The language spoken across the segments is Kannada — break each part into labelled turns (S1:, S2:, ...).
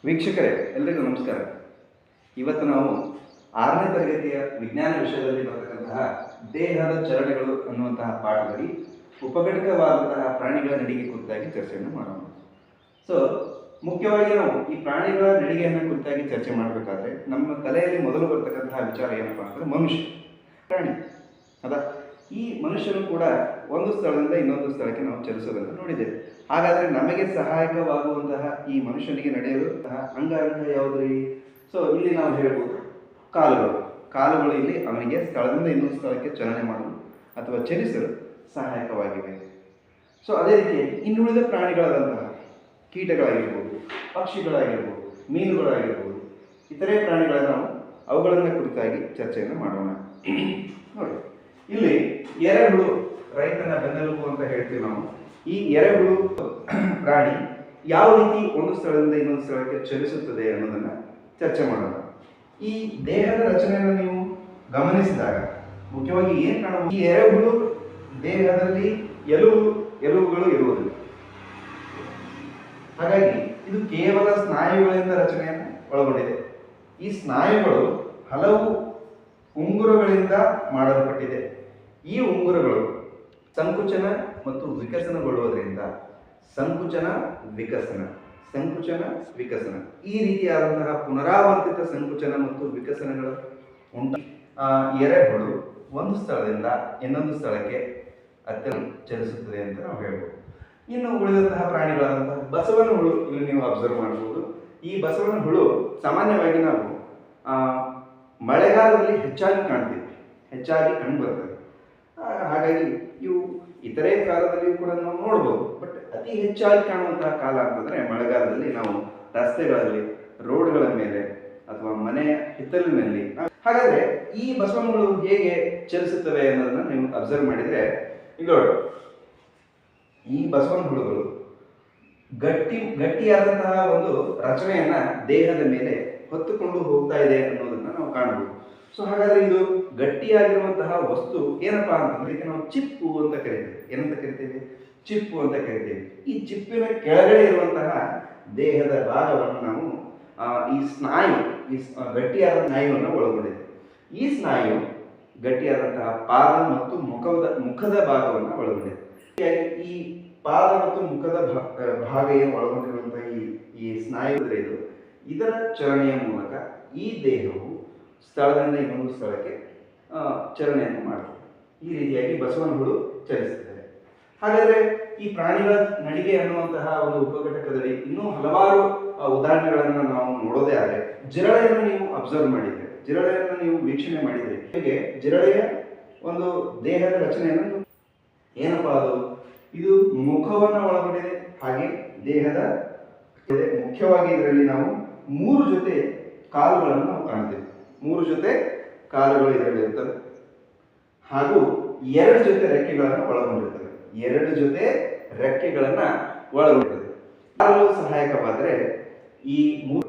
S1: ವೀಕ್ಷಕರೇ, ಎಲ್ಲರಿಗೂ ನಮಸ್ಕಾರ. ಇವತ್ತು ನಾವು 6ನೇ ತರಗತಿಯ ವಿಜ್ಞಾನ ವಿಷಯದಲ್ಲಿ ಬರತಕ್ಕಂತಹ ದೇಹದ ಚಲನೆಗಳು ಅನ್ನುವಂತಹ ಪಾಠದಲ್ಲಿ ಉಪಘಟಕವಾದಂತಹ ಪ್ರಾಣಿಗಳ ನಡಿಗೆ ಕುರಿತಾಗಿ ಚರ್ಚೆಯನ್ನು ಮಾಡೋಣ. ಸೊ ಮುಖ್ಯವಾಗಿ ನಾವು ಈ ಪ್ರಾಣಿಗಳ ನಡಿಗೆಯನ್ನು ಕುರಿತಾಗಿ ಚರ್ಚೆ ಮಾಡಬೇಕಾದ್ರೆ ನಮ್ಮ ತಲೆಯಲ್ಲಿ ಮೊದಲು ಬರ್ತಕ್ಕಂತಹ ವಿಚಾರ ಏನಪ್ಪಾ ಅಂದರೆ ಮನುಷ್ಯ ಪ್ರಾಣಿ ಅದ. ಈ ಮನುಷ್ಯನು ಕೂಡ ಒಂದು ಸ್ಥಳದಿಂದ ಇನ್ನೊಂದು ಸ್ಥಳಕ್ಕೆ ನಾವು ಚಲಿಸೋದನ್ನು ನೋಡಿದ್ದೇವೆ. ಹಾಗಾದರೆ ನಮಗೆ ಸಹಾಯಕವಾಗುವಂತಹ ಈ ಮನುಷ್ಯನಿಗೆ ನಡೆಯಲು ಅಂಗ ಯಾವುದ್ರಿ? ಸೊ ಇಲ್ಲಿ ನಾವು ಹೇಳ್ಬೋದು ಕಾಲುಗಳು ಇಲ್ಲಿ ಅವನಿಗೆ ಸ್ಥಳದಿಂದ ಇನ್ನೊಂದು ಸ್ಥಳಕ್ಕೆ ಚಲನೆ ಮಾಡಲು ಅಥವಾ ಚಲಿಸಲು ಸಹಾಯಕವಾಗಿವೆ. ಸೊ ಅದೇ ರೀತಿಯಾಗಿ ಇನ್ನುಳಿದ ಪ್ರಾಣಿಗಳಾದಂತಹ ಕೀಟಗಳಾಗಿರ್ಬೋದು, ಪಕ್ಷಿಗಳಾಗಿರ್ಬೋದು, ಮೀನುಗಳಾಗಿರ್ಬೋದು, ಇತರೆ ಪ್ರಾಣಿಗಳನ್ನು ನಾವು ಅವುಗಳನ್ನು ಕುರಿತಾಗಿ ಚರ್ಚೆಯನ್ನು ಮಾಡೋಣ. ನೋಡಿ, ಇಲ್ಲಿ ಎರೆಹುಳು ರೈತನ ಬೆನ್ನೆಲುಬು ಅಂತ ಹೇಳ್ತೀವಿ ನಾವು. ಈ ಎರೆಹುಳು ಪ್ರಾಣಿ ಯಾವ ರೀತಿ ಒಂದು ಸ್ಥಳದಿಂದ ಇನ್ನೊಂದು ಸ್ಥಳಕ್ಕೆ ಚಲಿಸುತ್ತದೆ ಅನ್ನೋದನ್ನ ಚರ್ಚೆ ಮಾಡೋಣ. ಈ ದೇಹದ ರಚನೆಯನ್ನು ನೀವು ಗಮನಿಸಿದಾಗ ಮುಖ್ಯವಾಗಿ ಏನು ಕಾಣಬಹುದು? ಈ ಎರೆಹುಳು ದೇಹದಲ್ಲಿ ಎಲುಬುಗಳು ಇರುವುದಿಲ್ಲ. ಹಾಗಾಗಿ ಇದು ಕೇವಲ ಸ್ನಾಯುಗಳಿಂದ ರಚನೆಯನ್ನು ಒಳಗೊಂಡಿದೆ. ಈ ಸ್ನಾಯುಗಳು ಹಲವು ಉಂಗುರಗಳಿಂದ ಮಾಡಲ್ಪಟ್ಟಿದೆ. ಈ ಉಂಗುರಗಳು ಸಂಕುಚನ ಮತ್ತು ವಿಕಸನಗೊಳ್ಳುವುದರಿಂದ ಸಂಕುಚನ ವಿಕಸನ ಈ ರೀತಿಯಾದಂತಹ ಪುನರಾವರ್ತಿತ ಸಂಕುಚನ ಮತ್ತು ವಿಕಸನಗಳು ಎರೆಹುಳು ಒಂದು ಸ್ಥಳದಿಂದ ಇನ್ನೊಂದು ಸ್ಥಳಕ್ಕೆ ಚಲಿಸುತ್ತದೆ ಅಂತ ನಾವು ಹೇಳ್ಬೋದು. ಇನ್ನು ಉಳಿದಂತಹ ಪ್ರಾಣಿಗಳಾದಂತಹ ಬಸವನ ಹುಳು ಇಲ್ಲಿ ನೀವು ಅಬ್ಸರ್ವ್ ಮಾಡಬಹುದು. ಈ ಬಸವನ ಹುಳು ಸಾಮಾನ್ಯವಾಗಿ ನಾವು ಮಳೆಗಾಲದಲ್ಲಿ ಹೆಚ್ಚಾಗಿ ಕಂಡುಬರ್ತದೆ. ಹಾಗಾಗಿ ಇವು ಇತರೆ ಕಾಲದಲ್ಲಿಯೂ ಕೂಡ ನಾವು ನೋಡ್ಬೋದು. ಬಟ್ ಅತಿ ಹೆಚ್ಚಾಗಿ ಕಾಣುವಂತಹ ಕಾಲ ಅಂತಂದರೆ ಮಳೆಗಾಲದಲ್ಲಿ ನಾವು ರಸ್ತೆಗಳಲ್ಲಿ, ರೋಡ್ಗಳ ಮೇಲೆ ಅಥವಾ ಮನೆಯ ಹಿತ್ತಲಿನಲ್ಲಿ. ಹಾಗಾದರೆ ಈ ಬಸವನಗಳು ಹೇಗೆ ಚಲಿಸುತ್ತವೆ ಅನ್ನೋದನ್ನ ನೀವು ಅಬ್ಸರ್ವ್ ಮಾಡಿದರೆ ಈಗ ನೋಡಿ, ಈ ಬಸವನ ಹುಳುಗಳು ಗಟ್ಟಿಯಾದಂತಹ ಒಂದು ರಚನೆಯನ್ನ ದೇಹದ ಮೇಲೆ ಹೊತ್ತುಕೊಂಡು ಹೋಗ್ತಾ ಇದೆ ಅನ್ನೋದನ್ನ ನಾವು ಕಾಣಬಹುದು. ಸೊ ಹಾಗಾದ್ರೆ ಇದು ಗಟ್ಟಿಯಾಗಿರುವಂತಹ ವಸ್ತು ಏನಪ್ಪಾ ಅಂತಂದ್ರೆ ಇದಕ್ಕೆ ನಾವು ಚಿಪ್ಪು ಅಂತ ಕರಿತೇವೆ. ಏನಂತ ಕರಿತೇವೆ? ಚಿಪ್ಪು ಅಂತ ಕರಿತೇವೆ. ಈ ಚಿಪ್ಪಿನ ಕೆಳಗಡೆ ಇರುವಂತಹ ದೇಹದ ಭಾಗವನ್ನು ನಾವು ಈ ಗಟ್ಟಿಯಾದ ಸ್ನಾಯುವನ್ನು ಒಳಗೊಂಡಿದೆ. ಈ ಸ್ನಾಯು ಗಟ್ಟಿಯಾದಂತಹ ಪಾದ ಮತ್ತು ಮುಖದ ಭಾಗವನ್ನು ಒಳಗೊಂಡಿದೆ. ಈ ಪಾದ ಮತ್ತು ಮುಖದ ಭಾಗ ಏನು ಒಳಗೊಂಡಿರುವಂತಹ ಈ ಸ್ನಾಯು ಇದರ ಚಲನೆಯ ಮೂಲಕ ಈ ದೇಹವು ಸ್ಥಳದಿಂದ ಇನ್ನೊಂದು ಸ್ಥಳಕ್ಕೆ ಚಲನೆಯನ್ನು ಮಾಡುತ್ತದೆ. ಈ ರೀತಿಯಾಗಿ ಬಸವನ ಹುಳು ಚಲಿಸುತ್ತದೆ. ಹಾಗಾದರೆ ಈ ಪ್ರಾಣಿಗಳ ನಡಿಗೆ ಅನ್ನುವಂತಹ ಒಂದು ಉಪಘಟಕದಲ್ಲಿ ಇನ್ನೂ ಹಲವಾರು ಉದಾಹರಣೆಗಳನ್ನು ನಾವು ನೋಡೋದೇ ಆದರೆ, ಜಿರಳೆಯನ್ನು ನೀವು ಅಬ್ಸರ್ವ್ ಮಾಡಿದರೆ, ಜಿರಳೆಯನ್ನು ನೀವು ವೀಕ್ಷಣೆ ಮಾಡಿದರೆ, ಹೀಗೆ ಜಿರಳೆಯ ಒಂದು ದೇಹದ ರಚನೆಯನ್ನು ಏನಪ್ಪಾ ಅದು? ಇದು ಮುಖವನ್ನು ಒಳಗೊಂಡಿದೆ, ಹಾಗೆ ದೇಹದ ಮುಖ್ಯವಾಗಿ ಇದರಲ್ಲಿ ನಾವು 3 ಜೊತೆ ಕಾಲುಗಳನ್ನು ನಾವು ಕಾಣ್ತೇವೆ. 3 ಜೊತೆ ಕಾಲುಗಳು ಇದರಲ್ಲಿ ಇರ್ತವೆ, ಹಾಗೂ 2 ಜೊತೆ ರೆಕ್ಕೆಗಳನ್ನು ಒಳಗೊಂಡಿರ್ತವೆ. ಕಾಲು ಸಹಾಯಕವಾದರೆ ಈ 3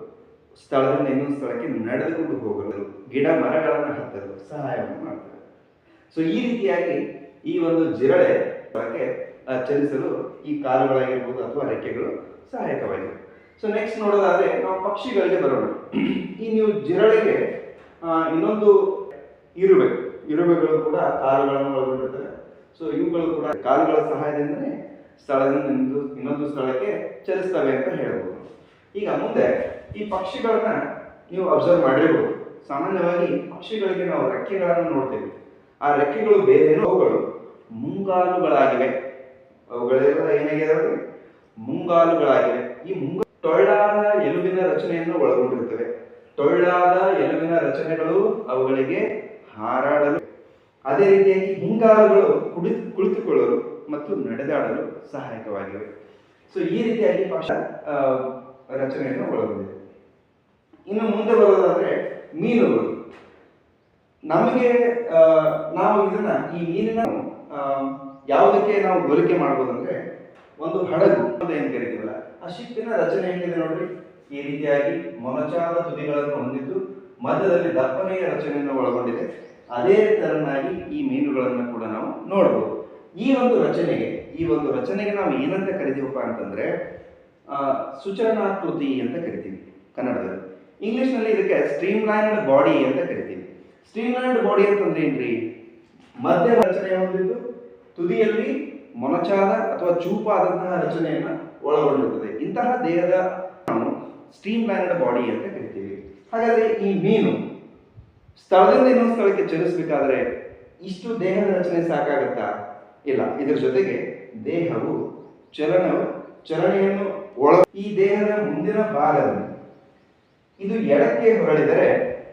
S1: ಸ್ಥಳದಿಂದ ಇನ್ನೊಂದು ಸ್ಥಳಕ್ಕೆ ನಡೆದುಕೊಂಡು ಹೋಗಲು, ಗಿಡ ಮರಗಳನ್ನು ಹತ್ತಲು ಸಹಾಯವನ್ನು ಮಾಡ್ತವೆ. ಸೊ ಈ ರೀತಿಯಾಗಿ ಈ ಒಂದು ಜಿರಳೆ ಚಲಿಸಲು ಈ ಕಾಲುಗಳಾಗಿರ್ಬೋದು ಅಥವಾ ರೆಕ್ಕೆಗಳು ಸಹಾಯಕವಾಗಿವೆ. ಸೊ ನೆಕ್ಸ್ಟ್ ನೋಡೋದಾದ್ರೆ ನಾವು ಪಕ್ಷಿಗಳಿಗೆ ಬರೋಣ. ಈ ನೀವು ಜಿರಳೆಗೆ ಇನ್ನೊಂದು ಇರುವೆಗಳು ಕೂಡ ಕಾಲುಗಳನ್ನು ಒಳಗೊಂಡಿರ್ತವೆ. ಸೊ ಇವುಗಳು ಕೂಡ ಕಾಲುಗಳ ಸಹಾಯದಿಂದಲೇ ಸ್ಥಳದಿಂದ ಇನ್ನೊಂದು ಸ್ಥಳಕ್ಕೆ ಚಲಿಸ್ತವೆ ಅಂತ ಹೇಳ್ಬೋದು. ಈಗ ಮುಂದೆ ಈ ಪಕ್ಷಿಗಳನ್ನ ನೀವು ಅಬ್ಸರ್ವ್ ಮಾಡಿರ್ಬೋದು. ಸಾಮಾನ್ಯವಾಗಿ ಪಕ್ಷಿಗಳಿಗೆ ನಾವು ರೆಕ್ಕೆಗಳನ್ನು ನೋಡ್ತೇವೆ. ಆ ರೆಕ್ಕೆಗಳು ಬೇರೇನೋ, ಅವುಗಳು ಮುಂಗಾಲುಗಳಾಗಿವೆ. ಅವುಗಳೆಲ್ಲ ಏನಾಗಿದಾವೆ? ಮುಂಗಾಲುಗಳಾಗಿವೆ. ಈ ಟೊಳ್ಳಾದ ಎಲುಬಿನ ರಚನೆಯನ್ನು ಒಳಗೊಂಡಿರುತ್ತವೆ. ಟೊಳ್ಳಾದ ಎಲುಬಿನ ರಚನೆಗಳು ಅವುಗಳಿಗೆ ಹಾರಾಡಲು, ಅದೇ ರೀತಿಯಾಗಿ ಹಿಂಗಾಲುಗಳು ಕುಳಿತುಕೊಳ್ಳಲು ಮತ್ತು ನಡೆದಾಡಲು ಸಹಾಯಕವಾಗಿವೆ. ಸೊ ಈ ರೀತಿಯಾಗಿ ಪಕ್ಷಿ ರಚನೆಯನ್ನು ಒಳಗೊಂಡಿದೆ. ಇನ್ನು ಮುಂದೆ ಬರೋದಾದ್ರೆ ಮೀನುಗಳು. ನಮಗೆ ನಾವು ಈ ಮೀನಿನ ಯಾವುದಕ್ಕೆ ನಾವು ಹೋಲಿಕೆ ಮಾಡ್ಬೋದು ಅಂದ್ರೆ, ಒಂದು ಹಡಗು ಅಂತ ಏನು ಕರಿತೀವಲ್ಲ, ಆ ಶಿಪ್ಪಿನ ರಚನೆ ಹೆಂಗಿದೆ ನೋಡ್ರಿ. ಈ ರೀತಿಯಾಗಿ ಮೊನಚಾದ ತುದಿಗಳನ್ನು ಹೊಂದಿದ್ದು ಮಧ್ಯದಲ್ಲಿ ದಪ್ಪನೆಯ ರಚನೆಯನ್ನು ಒಳಗೊಂಡಿದೆ. ಅದೇ ತರನಾಗಿ ಈ ಮೀನುಗಳನ್ನು ಕೂಡ ನಾವು ನೋಡ್ಬೋದು. ಈ ಒಂದು ರಚನೆಗೆ ನಾವು ಏನಂತ ಕರಿತೀವಪ್ಪ ಅಂತಂದ್ರೆ ಸೂಚನಾಕೃತಿ ಅಂತ ಕರಿತೀವಿ. ಕನ್ನಡದಲ್ಲಿ. ಇಂಗ್ಲಿಷ್ನಲ್ಲಿ ಇದಕ್ಕೆ ಸ್ಟ್ರೀಮ್ಲೈನ್ಡ್ ಬಾಡಿ ಅಂತ ಕರಿತೀವಿ. ಸ್ಟ್ರೀಮ್ಲೈನ್ಡ್ ಬಾಡಿ ಅಂತಂದ್ರೆ ಏನ್ರಿ? ಮಧ್ಯ ರಚನೆ ಹೊಂದಿದ್ದು ತುದಿಯಲ್ಲಿ ಮೊನಚಾದ ಅಥವಾ ಚೂಪಾದಂತಹ ರಚನೆಯನ್ನು ಒಳಗೊಂಡಿರುತ್ತದೆ. ಇಂತಹ ದೇಹದ ನಾವು ಸ್ಟ್ರೀಮ್ಲೈನ್ಡ್ ಬಾಡಿ ಅಂತ ಕರಿತೀವಿ. ಹಾಗಾದ್ರೆ ಈ ಮೀನು ಸ್ಥಳದಿಂದ ಇನ್ನೊಂದು ಸ್ಥಳಕ್ಕೆ ಚಲಿಸಬೇಕಾದ್ರೆ ಇಷ್ಟು ದೇಹದ ರಚನೆ ಸಾಕಾಗತ್ತಾ? ಇಲ್ಲ. ಇದರ ಜೊತೆಗೆ ದೇಹವು ಚಲನೆಯನ್ನು ಈ ದೇಹದ ಮುಂದಿನ ಭಾಗದಲ್ಲಿ ಇದು ಎಡಕ್ಕೆ ಹೊರಳಿದರೆ,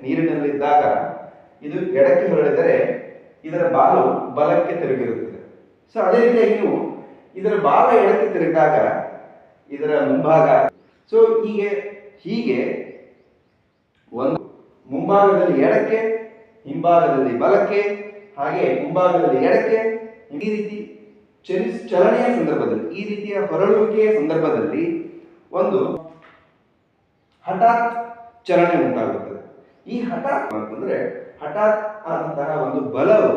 S1: ನೀರಿನಲ್ಲಿದ್ದಾಗ ಇದು ಎಡಕ್ಕೆ ಹೊರಳಿದರೆ ಇದರ ಬಾಲು ಬಲಕ್ಕೆ ತಿರುಗಿರುತ್ತದೆ. ಸೊ ಅದೇ ರೀತಿಯಾಗಿ ನೀವು ಇದರ ಬಾಲ ಎಡಕ್ಕೆ ತಿರುಗಿದಾಗ ಇದರ ಮುಂಭಾಗ, ಸೊ ಹೀಗೆ ಒಂದು ಮುಂಭಾಗದಲ್ಲಿ ಎಡಕ್ಕೆ, ಹಿಂಭಾಗದಲ್ಲಿ ಬಲಕ್ಕೆ, ಹಾಗೆ ಮುಂಭಾಗದಲ್ಲಿ ಎಡಕ್ಕೆ, ಈ ರೀತಿ ಚಲನೆಯ ಸಂದರ್ಭದಲ್ಲಿ, ಈ ರೀತಿಯ ಹೊರಳುವಿಕೆಯ ಸಂದರ್ಭದಲ್ಲಿ ಒಂದು ಹಠಾತ್ ಚಲನೆ ಉಂಟಾಗುತ್ತದೆ. ಈ ಹಠಾತ್ ಅಂತಂದ್ರೆ ಹಠಾತ್ ಆದಂತಹ ಒಂದು ಬಲವು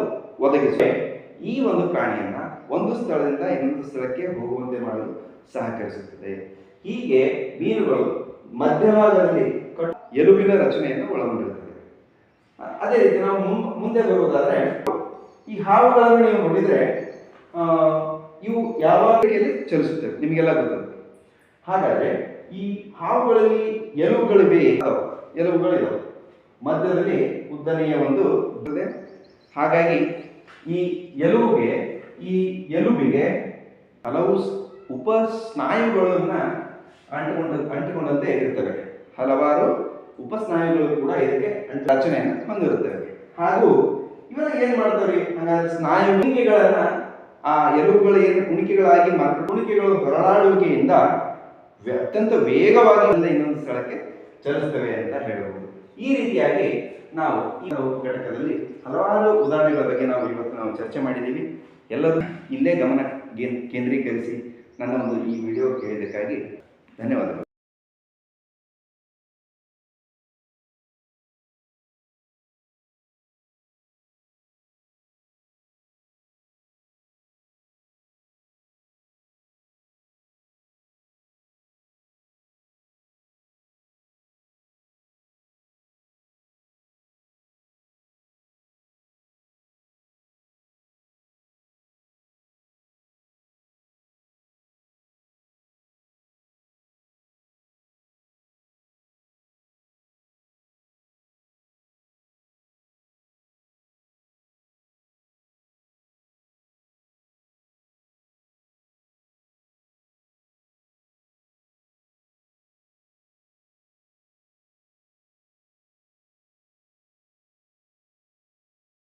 S1: ಒದಗಿಸುವ ಈ ಒಂದು ಪ್ರಾಣಿಯನ್ನ ಒಂದು ಸ್ಥಳದಿಂದ ಇನ್ನೊಂದು ಸ್ಥಳಕ್ಕೆ ಹೋಗುವಂತೆ ಮಾಡಲು ಸಹಕರಿಸುತ್ತದೆ. ಹೀಗೆ ಮೀನುಗಳು ಮಧ್ಯಭಾಗದಲ್ಲಿ ಎಲುಬಿನ ರಚನೆಯನ್ನು ಒಳಗೊಂಡಿರುತ್ತದೆ. ಅದೇ ರೀತಿ ನಾವು ಮುಂದೆ ಬರುವುದಾದ್ರೆ, ಈ ಹಾವುಗಳನ್ನು ನೀವು ನೋಡಿದ್ರೆ ಇವು ಯಾವ ರೀತಿಯಲ್ಲಿ ಚಲಿಸುತ್ತವೆ ನಿಮಗೆಲ್ಲ ಗೊತ್ತದೆ. ಹಾಗಾದ್ರೆ ಈ ಹಾವುಗಳಲ್ಲಿ ಎಲುಬುಗಳಿದಾವೆ, ಮಧ್ಯದಲ್ಲಿ ಉದ್ದನೆಯ ಒಂದು ಇರ್ತದೆ. ಹಾಗಾಗಿ ಈ ಎಲುಬಿಗೆ ಹಲವು ಉಪಸ್ನಾಯುಗಳನ್ನ ಅಂಟಿಕೊಂಡಂತೆ ಇರುತ್ತವೆ. ಹಲವಾರು ಉಪಸ್ನಾಯುಗಳು ಕೂಡ ಇದಕ್ಕೆ ರಚನೆಯನ್ನು ಹೊಂದಿರುತ್ತವೆ. ಹಾಗೂ ಇವೆಲ್ಲ ಏನ್ ಮಾಡ್ತವೆ? ಹಾಗಾದ್ರೆ ಸ್ನಾಯು ಕುಣಿಕೆಗಳನ್ನ ಆ ಎಲುಬುಗಳು ಏನು ಕುಣಿಕೆಗಳಾಗಿ ಕುಣಿಕೆಗಳು ಹೊರಳಾಡುವಿಕೆಯಿಂದ ಅತ್ಯಂತ ವೇಗವಾಗಿ ಇನ್ನೊಂದು ಸ್ಥಳಕ್ಕೆ ಚಲಿಸ್ತವೆ ಅಂತ ಹೇಳಬಹುದು. ಈ ರೀತಿಯಾಗಿ ನಾವು ಈ ಘಟಕದಲ್ಲಿ ಹಲವಾರು ಉದಾಹರಣೆಗಳ ಬಗ್ಗೆ ನಾವು ಚರ್ಚೆ ಮಾಡಿದ್ದೀವಿ. ಎಲ್ಲರೂ ಇಲ್ಲೇ ಗಮನ ಕೇಂದ್ರೀಕರಿಸಿ ನನ್ನ ಒಂದು ಈ ವಿಡಿಯೋ ಕೇಳಿದ್ದಕ್ಕಾಗಿ ಧನ್ಯವಾದಗಳು.